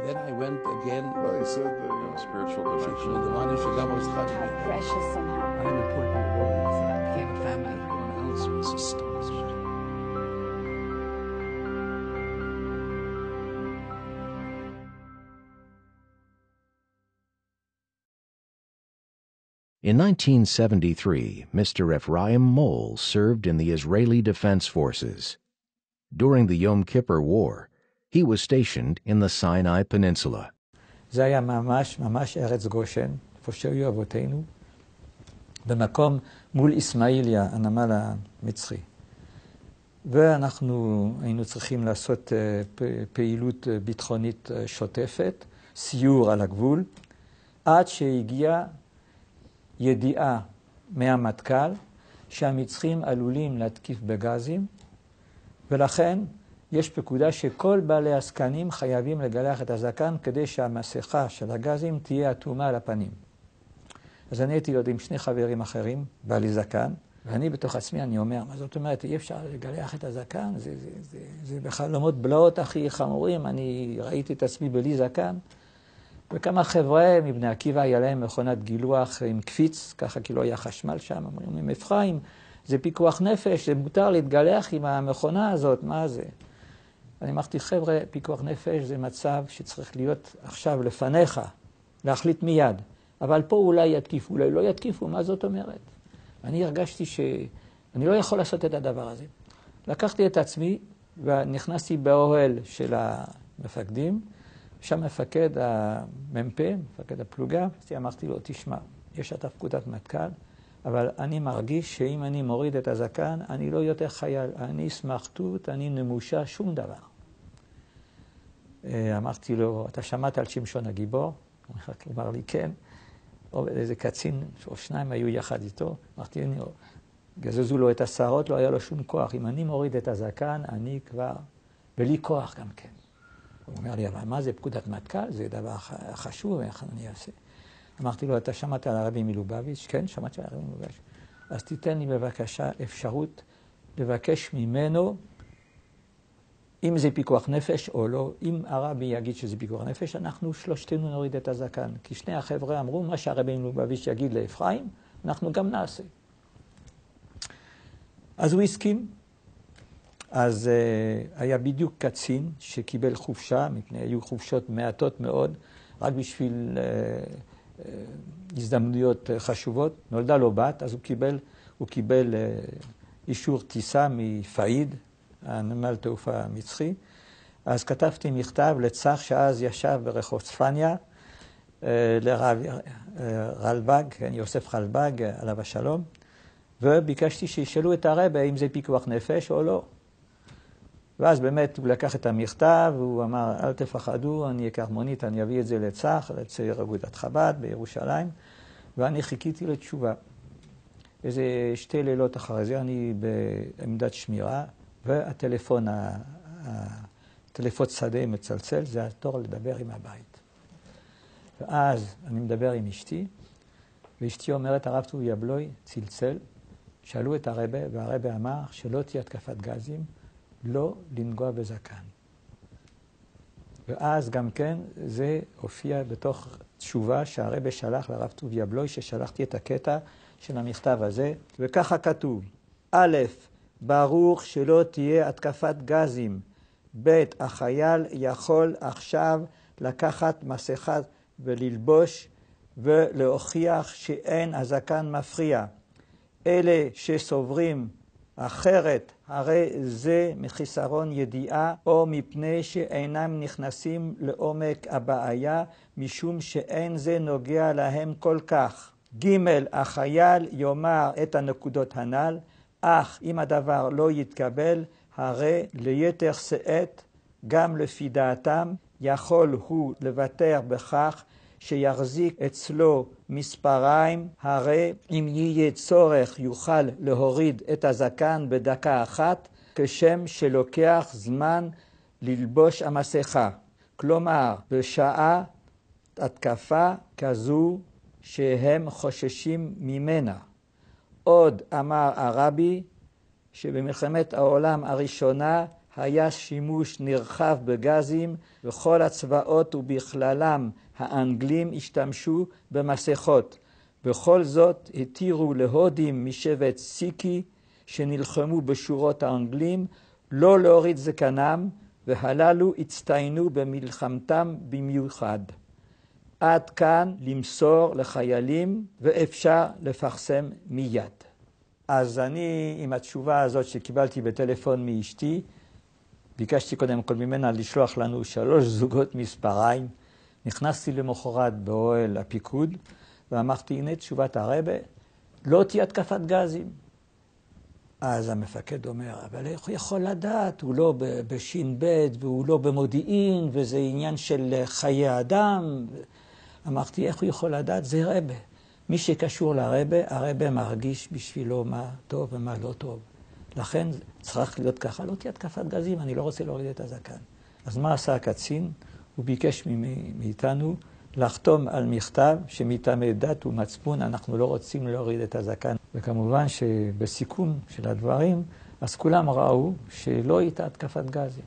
Then I went again. Well, he said, spiritual dimension. How precious somehow. I'm important in the world. I have a family. Everyone else was astonished. In 1973, Mr. Ephraim Mole served in the Israeli Defense Forces. During the Yom Kippur War, he was stationed in the Sinai Peninsula. זה היה ממש ארץ גושן, איפה שהיו אבותינו, במקום מול איסמעיליה, הנמל המצרי. ואנחנו היינו צריכים לעשות פעילות ביטחונית שוטפת, סיור על הגבול, עד שהגיעה ידיעה מהמטכ"ל שהמצרים עלולים להתקיף בגזים, ולכן יש פקודה שכל בעלי הזקנים חייבים לגלח את הזקן כדי שהמסכה של הגזים תהיה אטומה על הפנים. אז אני הייתי עוד עם שני חברים אחרים, בעלי זקן, ואני בתוך עצמי, אני אומר, מה זאת אומרת, אי אפשר לגלח את הזקן? זה בחלומות בלעות הכי חמורים, אני ראיתי את עצמי בלי זקן. וכמה חבר'ה מבני עקיבא היה להם מכונת גילוח עם קפיץ, ככה כי לא היה חשמל שם, אומרים, אפרים, זה פיקוח נפש, זה מותר להתגלח עם המכונה הזאת, מה זה? אני אמרתי, חבר'ה, פיקוח נפש זה מצב שצריך להיות עכשיו לפניך, להחליט מיד. אבל פה אולי יתקיפו, אולי לא יתקיפו, מה זאת אומרת? אני הרגשתי שאני לא יכול לעשות את הדבר הזה. לקחתי את עצמי ונכנסתי באוהל של המפקדים, שם מפקד המ"פ, מפקד הפלוגה, אמרתי לו, תשמע, יש את פקודת מטכ"ל, אבל אני מרגיש שאם אני מוריד את הזקן, אני לא יותר חייל, אני סמכתות, אני נמושה, שום דבר. אמרתי לו, אתה שמעת על שמשון הגיבור? הוא אמר לי, כן. או איזה קצין, או שניים היו יחד איתו. אמרתי, גזזו לו את השערות, לא היה לו שום כוח. אם אני מוריד את הזקן, אני כבר בלי כוח גם כן. הוא אומר לי, אבל מה זה פקודת מטכ"ל? זה דבר חשוב, איך אני אעשה? אמרתי לו, אתה שמעת על הרבי מלובביץ'? כן, שמעתי על הרבי מלובביץ'. אז תיתן לי בבקשה אפשרות לבקש ממנו, אם זה פיקוח נפש או לא. אם הרבי יגיד שזה פיקוח נפש, אנחנו שלושתנו נוריד את הזקן. כי שני החבר'ה אמרו, מה שהרבי מלובביץ' יגיד לאפרים, אנחנו גם נעשה. אז הוא הסכים. אז היה בדיוק קצין שקיבל חופשה, מפני היו חופשות מעטות מאוד, רק בשביל הזדמנויות חשובות. נולדה לו בת, אז הוא קיבל אישור טיסה מפאיד, הנמל תעופה המצרי. אז כתבתי מכתב לצח שאז ישב ברחוב צפניה, לרב רלב"ג, יוסף רלב"ג, עליו השלום, וביקשתי שישאלו את הרבי אם זה פיקוח נפש או לא. ואז באמת הוא לקח את המכתב, והוא אמר, אל תפחדו, אני אקח מונית, אני אביא את זה לצח, לצעיר אגודת חב"ד בירושלים, ואני חיכיתי לתשובה. איזה 2 לילות אחרי זה, אני בעמדת שמירה, והטלפון, הטלפון שדה מצלצל, זה התור לדבר עם הבית. ואז אני מדבר עם אשתי, ואשתי אומרת, הרב טוביה בלוי צלצל, שאלו את הרבי, והרבי אמר שלא תהיה התקפת גזים, לא לנגוע בזקן. ואז גם כן זה הופיע בתוך תשובה שהרבי שלח לרב טוביה בלוי, ששלחתי את הקטע של המכתב הזה, וככה כתוב, א', ברוך שלא תהיה התקפת גזים, ב', החייל יכול עכשיו לקחת מסכה וללבוש ולהוכיח שאין הזקן מפריע. אלה שסוברים אחרת, הרי זה מחיסרון ידיעה או מפני שאינם נכנסים לעומק הבעיה, משום שאין זה נוגע להם כל כך. ג', החייל יאמר את הנקודות הנ"ל, אך אם הדבר לא יתקבל, הרי ליתר שאת, גם לפי דעתם, יכול הוא לוותר בכך שיחזיק אצלו מספריים, הרי אם יהיה צורך יוכל להוריד את הזקן בדקה אחת, כשם שלוקח זמן ללבוש המסכה. כלומר, בשעה התקפה כזו שהם חוששים ממנה. עוד אמר הרבי שבמלחמת העולם הראשונה היה שימוש נרחב בגזים, וכל הצבאות ובכללם האנגלים השתמשו במסכות. בכל זאת התירו להודים משבט סיקי שנלחמו בשורות האנגלים לא להוריד זקנם, והללו הצטיינו במלחמתם במיוחד. עד כאן למסור לחיילים ואפשר לפרסם מיד. אז אני עם התשובה הזאת שקיבלתי בטלפון מאשתי, ביקשתי קודם כל ממנה לשלוח לנו 3 זוגות מספריים. נכנסתי למחרת באוהל הפיקוד ואמרתי, הנה תשובת הרבה, לא תהיה התקפת גזים. אז המפקד אומר, אבל איך הוא יכול לדעת? הוא לא בשין בית והוא לא במודיעין וזה עניין של חיי אדם. אמרתי, איך הוא יכול לדעת? זה רבה. מי שקשור לרבה, הרבה מרגיש בשבילו מה טוב ומה לא טוב. לכן צריך להיות ככה, לא תהיה התקפת גזים, אני לא רוצה להוריד את הזקן. אז מה עשה הקצין? הוא ביקש מאיתנו לחתום על מכתב שמטעמי דת ומצפון אנחנו לא רוצים להוריד את הזקן. וכמובן שבסיכום של הדברים, אז כולם ראו שלא הייתה התקפת גזים.